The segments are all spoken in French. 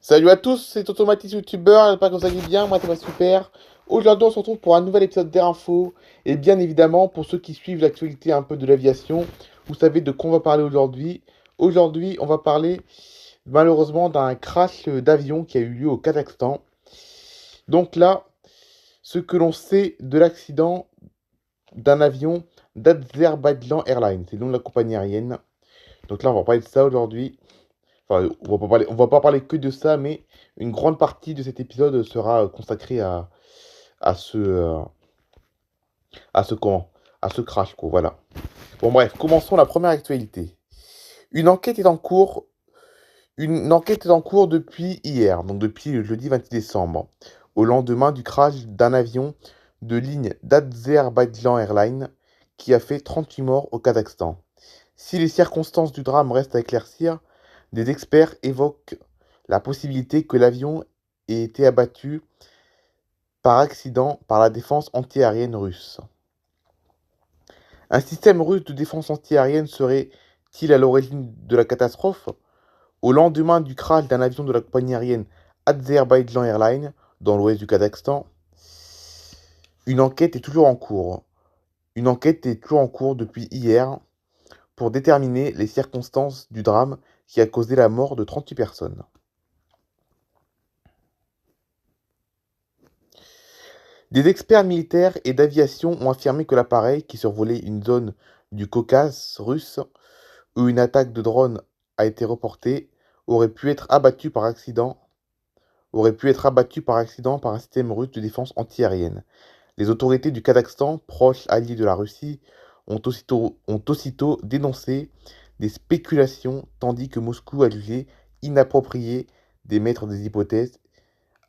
Salut à tous, c'est Automatis YouTuber, j'espère que vous allez bien, moi ça va super. Aujourd'hui on se retrouve pour un nouvel épisode d'Air Info, et bien évidemment pour ceux qui suivent l'actualité un peu de l'aviation, vous savez de quoi on va parler aujourd'hui. Aujourd'hui on va parler malheureusement d'un crash d'avion qui a eu lieu au Kazakhstan. Donc là, ce que l'on sait de l'accident d'un avion d'Azerbaïdjan Airlines, c'est le nom de la compagnie aérienne. Donc là on va parler de ça aujourd'hui. Enfin, on va pas parler que de ça, mais une grande partie de cet épisode sera consacrée à ce, à ce comment, à ce crash, quoi, voilà. Bon, bref, commençons la première actualité. Une enquête est en cours, une enquête est en cours depuis hier, donc depuis le jeudi 26 décembre, au lendemain du crash d'un avion de ligne d'Azerbaïdjan Airlines qui a fait 38 morts au Kazakhstan. Si les circonstances du drame restent à éclaircir, des experts évoquent la possibilité que l'avion ait été abattu par accident par la défense antiaérienne russe. Un système russe de défense antiaérienne serait-il à l'origine de la catastrophe? Au lendemain du crash d'un avion de la compagnie aérienne Azerbaïdjan Airlines dans l'ouest du Kazakhstan, une enquête est toujours en cours. Une enquête est toujours en cours depuis hier pour déterminer les circonstances du drame qui a causé la mort de 38 personnes. Des experts militaires et d'aviation ont affirmé que l'appareil, qui survolait une zone du Caucase russe où une attaque de drone a été reportée, aurait pu être abattu par accident par un système russe de défense antiaérienne. Les autorités du Kazakhstan, proche allié de la Russie, ont aussitôt dénoncé des spéculations, tandis que Moscou a jugé inapproprié d'émettre des hypothèses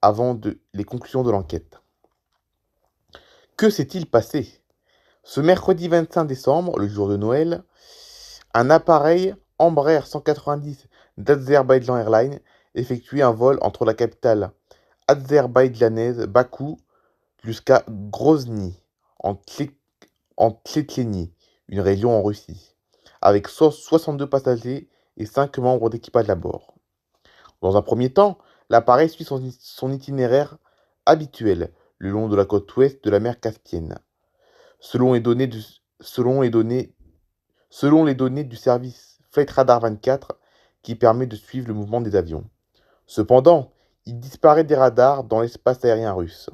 avant les conclusions de l'enquête. Que s'est-il passé? Ce mercredi 25 décembre, le jour de Noël, un appareil Embraer 190 d'Azerbaïdjan Airlines effectuait un vol entre la capitale azerbaïdjanaise Bakou jusqu'à Grozny, en, Tchétchénie, une région en Russie, avec 62 passagers et 5 membres d'équipage à bord. Dans un premier temps, l'appareil suit son itinéraire habituel le long de la côte ouest de la mer Caspienne. Selon les données du, selon les données du service Flight Radar 24 qui permet de suivre le mouvement des avions. Cependant, il disparaît des radars dans l'espace aérien russe,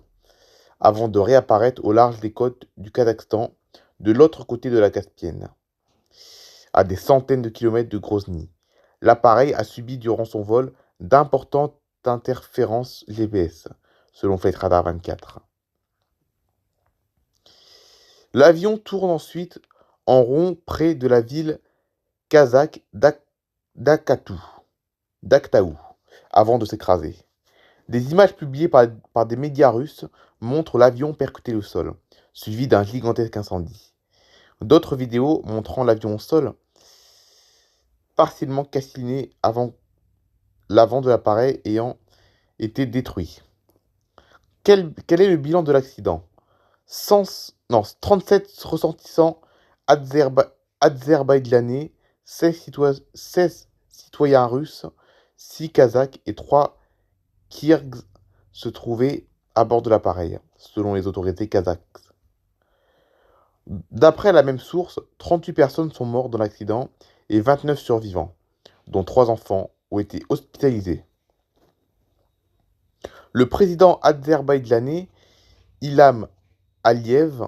avant de réapparaître au large des côtes du Kazakhstan, de l'autre côté de la Caspienne, à des centaines de kilomètres de Grozny. L'appareil a subi durant son vol d'importantes interférences GPS, selon Flight Radar 24. L'avion tourne ensuite en rond près de la ville kazakh d'Aktaou, avant de s'écraser. Des images publiées par des médias russes montrent l'avion percuter le sol, suivi d'un gigantesque incendie. D'autres vidéos montrant l'avion au sol, partiellement calciné avant l'avant de l'appareil ayant été détruit. Quel est le bilan de l'accident? 37 ressortissants azerbaïdjanais, 16 citoyens russes, 6 kazakhs et 3 Kirghizes se trouvaient à bord de l'appareil, selon les autorités kazakhes. D'après la même source, 38 personnes sont mortes dans l'accident et 29 survivants, dont 3 enfants, ont été hospitalisés. Le président azerbaïdjanais Ilham Aliyev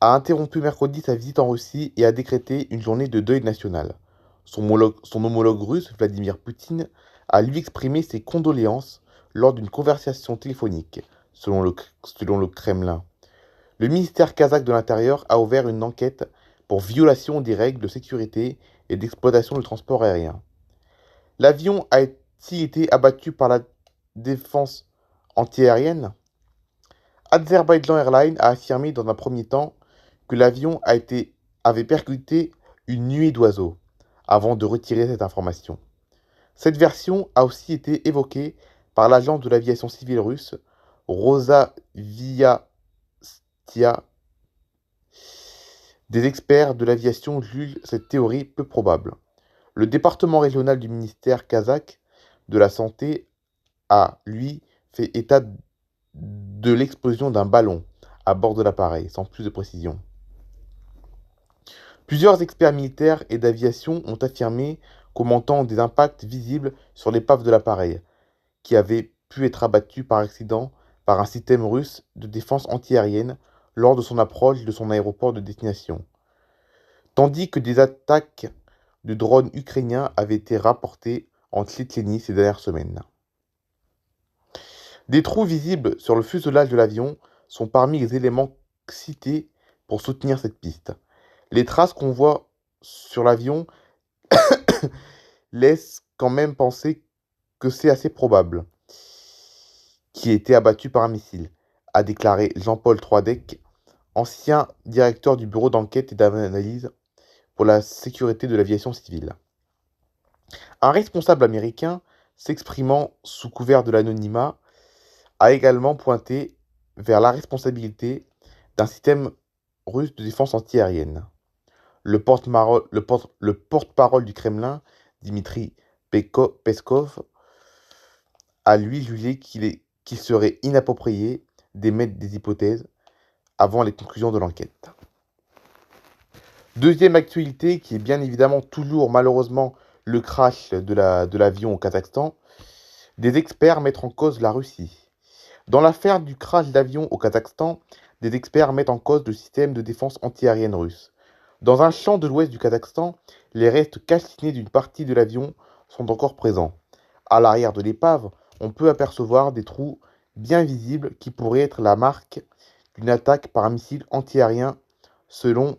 a interrompu mercredi sa visite en Russie et a décrété une journée de deuil national. Son homologue russe, Vladimir Poutine, a lui exprimé ses condoléances lors d'une conversation téléphonique, selon le Kremlin. Le ministère kazakh de l'Intérieur a ouvert une enquête pour violation des règles de sécurité et d'exploitation du transport aérien. L'avion a-t-il été abattu par la défense antiaérienne? Azerbaïdjan Airlines a affirmé dans un premier temps que l'avion avait percuté une nuée d'oiseaux, avant de retirer cette information. Cette version a aussi été évoquée par l'agence de l'aviation civile russe, Rosaviastia. Des experts de l'aviation jugent cette théorie peu probable. Le département régional du ministère kazakh de la Santé a, lui, fait état de l'explosion d'un ballon à bord de l'appareil, sans plus de précision. Plusieurs experts militaires et d'aviation ont affirmé commentant des impacts visibles sur l'épave de l'appareil, qui avait pu être abattu par accident par un système russe de défense antiaérienne lors de son approche de son aéroport de destination, tandis que des attaques de drones ukrainiens avaient été rapportées en Tchétchénie ces dernières semaines. Des trous visibles sur le fuselage de l'avion sont parmi les éléments cités pour soutenir cette piste. Les traces qu'on voit sur l'avion laissent quand même penser que c'est assez probable qu'il ait été abattu par un missile, a déclaré Jean-Paul Troidec, ancien directeur du bureau d'enquête et d'analyse pour la sécurité de l'aviation civile. Un responsable américain, s'exprimant sous couvert de l'anonymat, a également pointé vers la responsabilité d'un système russe de défense antiaérienne. Le porte-parole du Kremlin, Dmitri Peskov, a lui jugé qu'il serait inapproprié d'émettre des hypothèses avant les conclusions de l'enquête. Deuxième actualité, qui est bien évidemment toujours malheureusement le crash de l'avion au Kazakhstan, des experts mettent en cause la Russie. Dans l'affaire du crash d'avion au Kazakhstan, des experts mettent en cause le système de défense antiaérienne russe. Dans un champ de l'ouest du Kazakhstan, les restes calcinés d'une partie de l'avion sont encore présents. À l'arrière de l'épave, on peut apercevoir des trous bien visibles qui pourraient être la marque d'une attaque par un missile antiaérien selon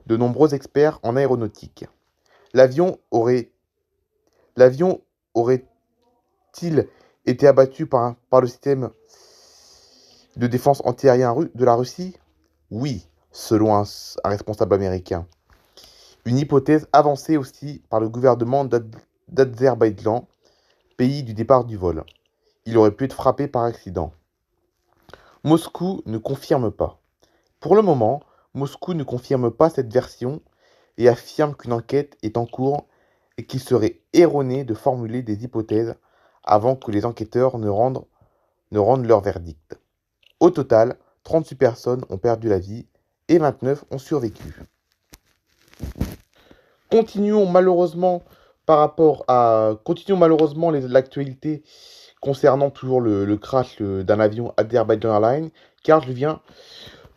de nombreux experts en aéronautique. L'avion aurait-il été abattu par le système de défense antiaérien de la Russie? Oui, selon un responsable américain. Une hypothèse avancée aussi par le gouvernement d'Azerbaïdjan, pays du départ du vol. Il aurait pu être frappé par accident. Moscou ne confirme pas. Pour le moment, Moscou ne confirme pas cette version et affirme qu'une enquête est en cours et qu'il serait erroné de formuler des hypothèses avant que les enquêteurs ne rendent leur verdict. Au total, 38 personnes ont perdu la vie et 29 ont survécu. Continuons malheureusement l'actualité concernant toujours le crash d'un avion Azerbaijan Airlines, car je viens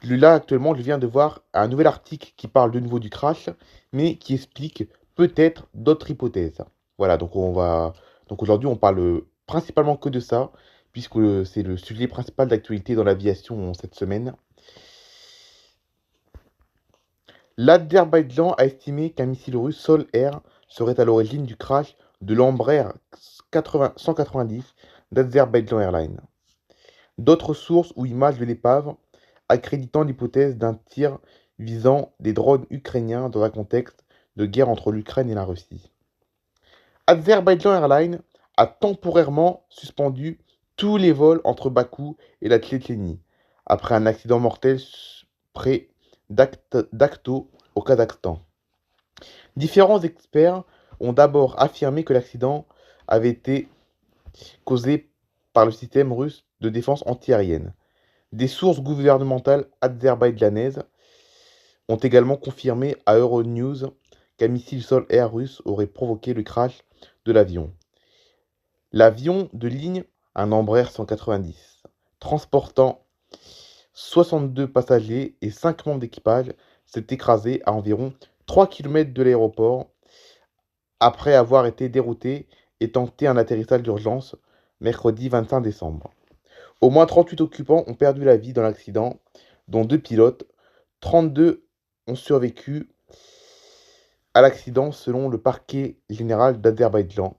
de voir un nouvel article qui parle de nouveau du crash, mais qui explique peut-être d'autres hypothèses. Voilà, donc aujourd'hui on parle principalement que de ça, puisque c'est le sujet principal d'actualité dans l'aviation cette semaine. L'Azerbaïdjan a estimé qu'un missile russe Sol-Air serait à l'origine du crash de l'Embraer 190 d'Azerbaijan Airlines. D'autres sources ou images de l'épave accréditant l'hypothèse d'un tir visant des drones ukrainiens dans un contexte de guerre entre l'Ukraine et la Russie. Azerbaijan Airlines a temporairement suspendu tous les vols entre Bakou et la Tchétchénie après un accident mortel près d'Akto au Kazakhstan. Différents experts ont d'abord affirmé que l'accident avait été causé par le système russe de défense antiaérienne. Des sources gouvernementales azerbaïdjanaises ont également confirmé à Euronews qu'un missile sol-air russe aurait provoqué le crash de l'avion. L'avion de ligne, un Embraer 190, transportant 62 passagers et 5 membres d'équipage, s'est écrasé à environ 3 km de l'aéroport après avoir été dérouté et tenté un atterrissage d'urgence mercredi 25 décembre. Au moins 38 occupants ont perdu la vie dans l'accident, dont 2 pilotes. 32 ont survécu à l'accident selon le parquet général d'Azerbaïdjan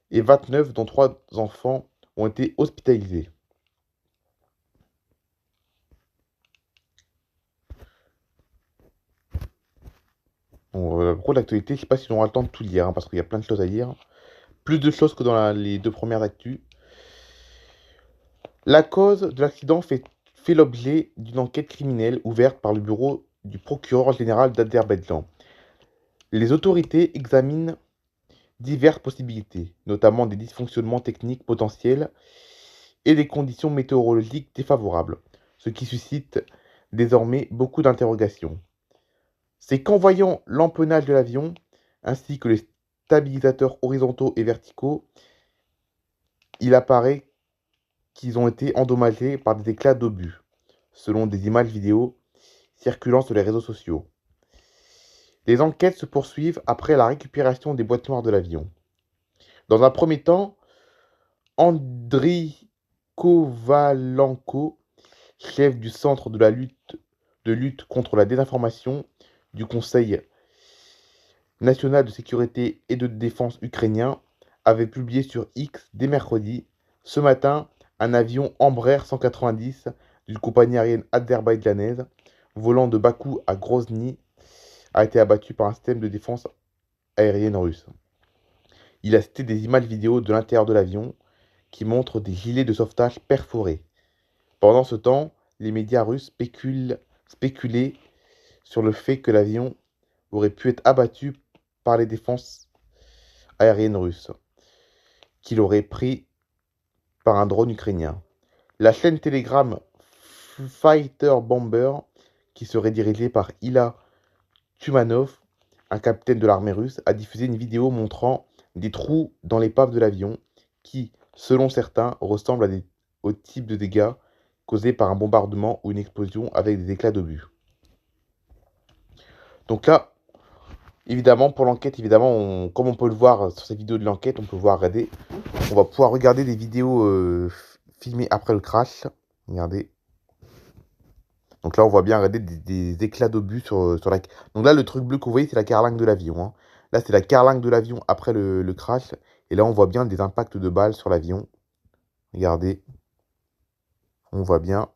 et 29, dont 3 enfants, ont été hospitalisés. Bon, pour l'actualité, je ne sais pas si on aura le temps de tout lire, parce qu'il y a plein de choses à lire. Plus de choses que dans les deux premières actus. La cause de l'accident fait l'objet d'une enquête criminelle ouverte par le bureau du procureur général d'Azerbaïdjan. Les autorités examinent diverses possibilités, notamment des dysfonctionnements techniques potentiels et des conditions météorologiques défavorables, ce qui suscite désormais beaucoup d'interrogations. C'est qu'en voyant l'empennage de l'avion, ainsi que les stabilisateurs horizontaux et verticaux, il apparaît qu'ils ont été endommagés par des éclats d'obus, selon des images vidéo circulant sur les réseaux sociaux. Les enquêtes se poursuivent après la récupération des boîtes noires de l'avion. Dans un premier temps, Andriy Kovalenko, chef du Centre de lutte contre la désinformation du Conseil national de sécurité et de défense ukrainien, avait publié sur X dès mercredi. Ce matin, un avion Embraer 190 d'une compagnie aérienne azerbaïdjanaise volant de Bakou à Grozny a été abattu par un système de défense aérienne russe. Il a cité des images vidéo de l'intérieur de l'avion qui montrent des gilets de sauvetage perforés. Pendant ce temps, les médias russes spéculaient sur le fait que l'avion aurait pu être abattu par les défenses aériennes russes, qu'il aurait pris par un drone ukrainien. La chaîne Telegram Fighter Bomber, qui serait dirigée par Ila Tumanov, un capitaine de l'armée russe, a diffusé une vidéo montrant des trous dans l'épave de l'avion qui, selon certains, ressemblent au type de dégâts causés par un bombardement ou une explosion avec des éclats d'obus. Donc là, évidemment, pour l'enquête, évidemment, comme on peut le voir sur cette vidéo de l'enquête, on va pouvoir regarder des vidéos filmées après le crash. Regardez. Donc là, on voit bien, regardez, des éclats d'obus sur la... Donc là, le truc bleu que vous voyez, c'est la carlingue de l'avion, hein. Là, c'est la carlingue de l'avion après le crash. Et là, on voit bien des impacts de balles sur l'avion. Regardez. On voit bien.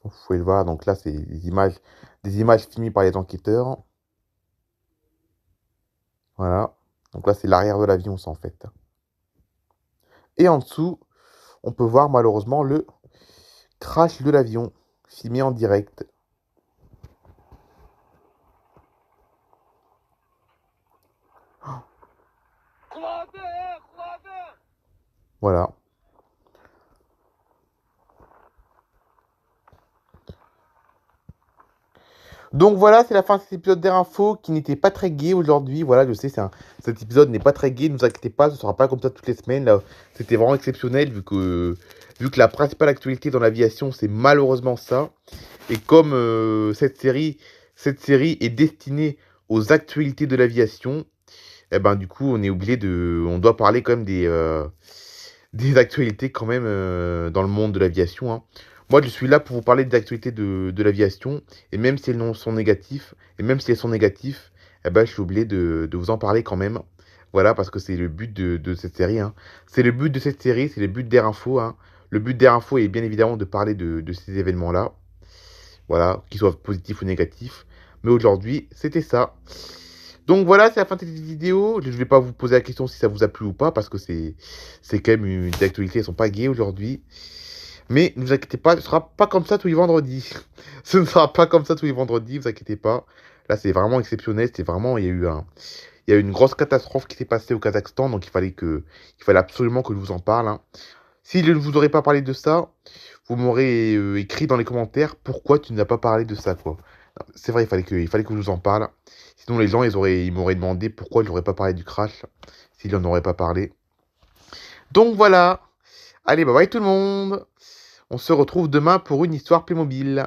Vous pouvez le voir. Donc là, c'est des images filmées par les enquêteurs. Voilà. Donc là, c'est l'arrière de l'avion, ça, en fait. Et en dessous, on peut voir malheureusement le crash de l'avion, filmé en direct. Voilà. Donc voilà, c'est la fin de cet épisode d'Air Info qui n'était pas très gai aujourd'hui. Voilà, je sais, cet épisode n'est pas très gai, ne vous inquiétez pas, ce ne sera pas comme ça toutes les semaines. Là, c'était vraiment exceptionnel vu que la principale actualité dans l'aviation, c'est malheureusement ça. Et comme cette série est destinée aux actualités de l'aviation, eh ben du coup, on doit parler quand même des actualités quand même dans le monde de l'aviation, hein. Moi, je suis là pour vous parler des actualités de l'aviation, et même si elles sont négatives, eh ben, je suis obligé de vous en parler quand même. Voilà, parce que c'est le but de cette série, hein. C'est le but de cette série, c'est le but d'Air Info, hein. Le but d'Air Info est bien évidemment de parler de ces événements-là. Voilà, qu'ils soient positifs ou négatifs. Mais aujourd'hui, c'était ça. Donc voilà, c'est la fin de cette vidéo. Je ne vais pas vous poser la question si ça vous a plu ou pas, parce que c'est quand même des actualités, elles sont pas gaies aujourd'hui. Mais ne vous inquiétez pas, ce ne sera pas comme ça tous les vendredis. Ce ne sera pas comme ça tous les vendredis, ne vous inquiétez pas. Là, c'est vraiment exceptionnel. Il y a eu une grosse catastrophe qui s'est passée au Kazakhstan, donc il fallait absolument que je vous en parle, hein. Si je ne vous aurais pas parlé de ça, vous m'aurez écrit dans les commentaires pourquoi tu n'as pas parlé de ça, quoi. C'est vrai, il fallait que je vous en parle. Sinon, les gens, ils m'auraient demandé pourquoi je n'aurais pas parlé du crash, s'ils n'en auraient pas parlé. Donc voilà. Allez, bye bye tout le monde. On se retrouve demain pour une histoire Playmobil.